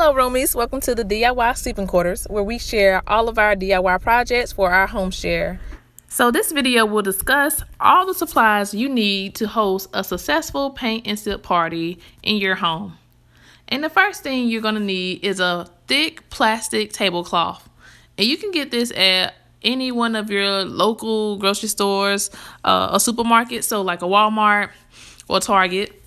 Hello roomies, welcome to the DIY Sleeping Quarters, where we share all of our DIY projects for our home share. So this video will discuss all the supplies you need to host a successful paint and sip party in your home. And the first thing you're going to need is a thick plastic tablecloth. And you can get this at any one of your local grocery stores, a supermarket, so like a Walmart or Target.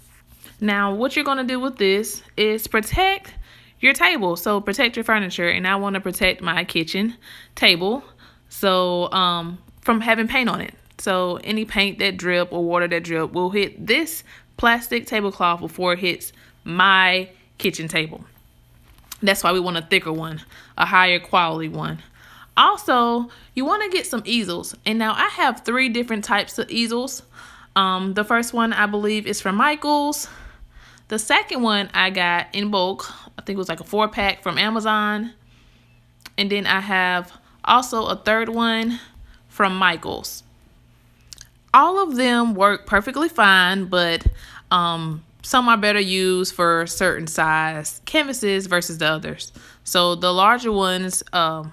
Now, what you're going to do with this is protect your table. So protect your furniture, and I want to protect my kitchen table from having paint on it. So any paint that drip or water that drip will hit this plastic tablecloth before it hits my kitchen table. That's why we want a thicker one, a higher quality one. Also, you want to get some easels. And now I have 3 different types of easels. The first one I believe is from Michaels. The second one I got in bulk. I think it was like a 4-pack from Amazon. And then I have also a third one from Michaels. All of them work perfectly fine, but some are better used for certain size canvases versus the others. So the larger ones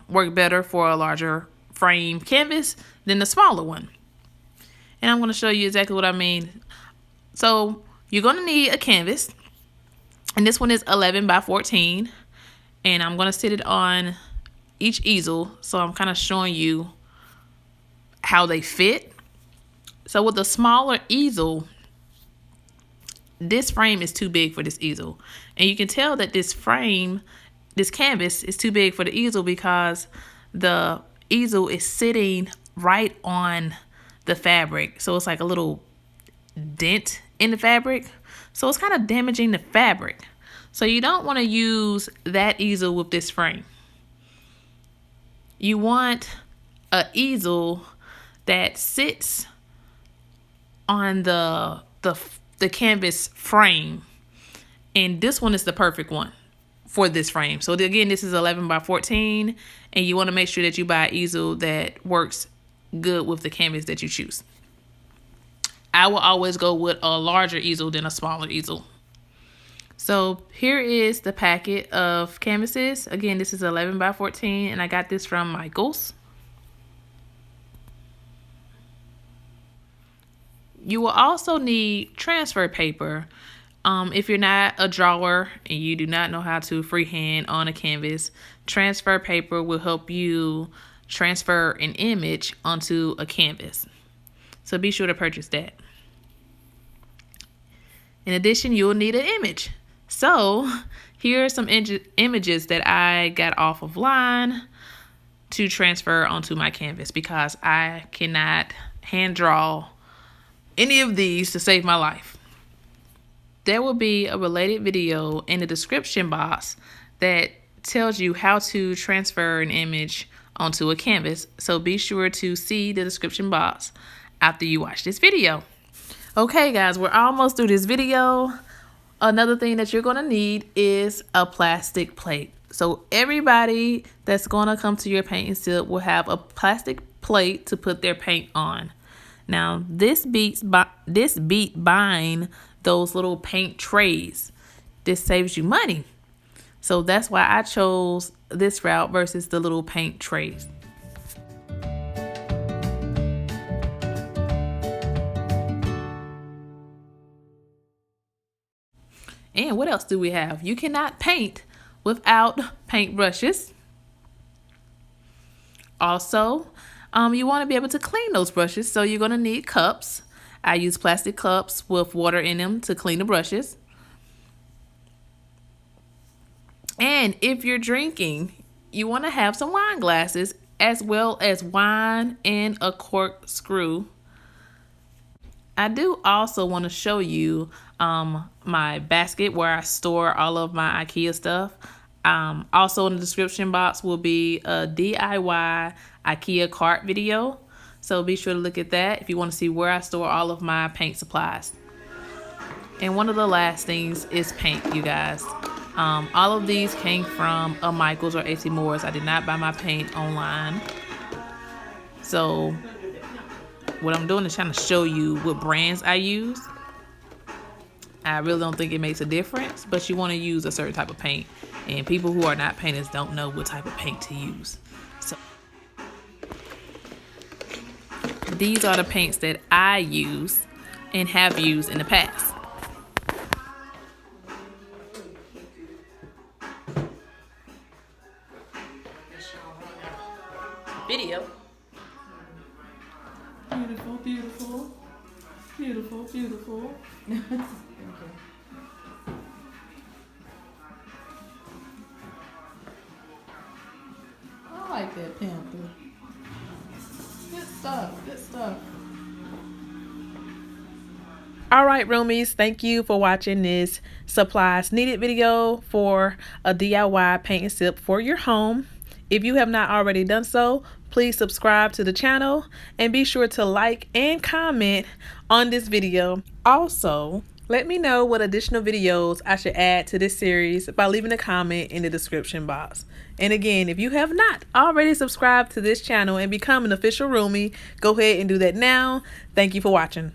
work better for a larger frame canvas than the smaller one. And I'm going to show you exactly what I mean. So you're going to need a canvas. And this one is 11 by 14. And I'm going to sit it on each easel. So I'm kind of showing you how they fit. So with the smaller easel, this frame is too big for this easel. And you can tell that this canvas is too big for the easel because the easel is sitting right on the fabric. So it's like a little dent in the fabric. So it's kind of damaging the fabric. So you don't want to use that easel with this frame. You want an easel that sits on the canvas frame. And this one is the perfect one for this frame. So again, this is 11 by 14. And you want to make sure that you buy an easel that works good with the canvas that you choose. I will always go with a larger easel than a smaller easel. So here is the packet of canvases. Again, this is 11 by 14, and I got this from Michaels. You will also need transfer paper. If you're not a drawer and you do not know how to freehand on a canvas, transfer paper will help you transfer an image onto a canvas. So be sure to purchase that. In addition, you'll need an image. So here are some images that I got off of line to transfer onto my canvas because I cannot hand draw any of these to save my life. There will be a related video in the description box that tells you how to transfer an image onto a canvas. So be sure to see the description box after you watch this video. Okay guys, we're almost through this video. Another thing that you're going to need is a plastic plate. So everybody that's going to come to your paint and sip will have a plastic plate to put their paint on. Now this beat buying those little paint trays. This saves you money. So that's why I chose this route versus the little paint trays. And what else do we have? You cannot paint without paint brushes. Also, you want to be able to clean those brushes, so you're going to need cups. I use plastic cups with water in them to clean the brushes. And if you're drinking, you want to have some wine glasses as well as wine and a corkscrew. I do also want to show you my basket where I store all of my IKEA stuff. Also in the description box will be a DIY IKEA cart video. So be sure to look at that if you want to see where I store all of my paint supplies. And one of the last things is paint, you guys. All of these came from a Michaels or AC Moore's. I did not buy my paint online. So what I'm doing is trying to show you what brands I use. I really don't think it makes a difference, but you want to use a certain type of paint. and people who are not painters don't know what type of paint to use. So these are the paints that I use and have used in the past. Video. Beautiful, beautiful, beautiful, beautiful. I like that pamper. Good stuff, good stuff. All right, roomies, thank you for watching this supplies needed video for a DIY paint and sip for your home. If you have not already done so, please subscribe to the channel and be sure to like and comment on this video. Also, let me know what additional videos I should add to this series by leaving a comment in the description box. And again, if you have not already subscribed to this channel and become an official roomie, go ahead and do that now. Thank you for watching.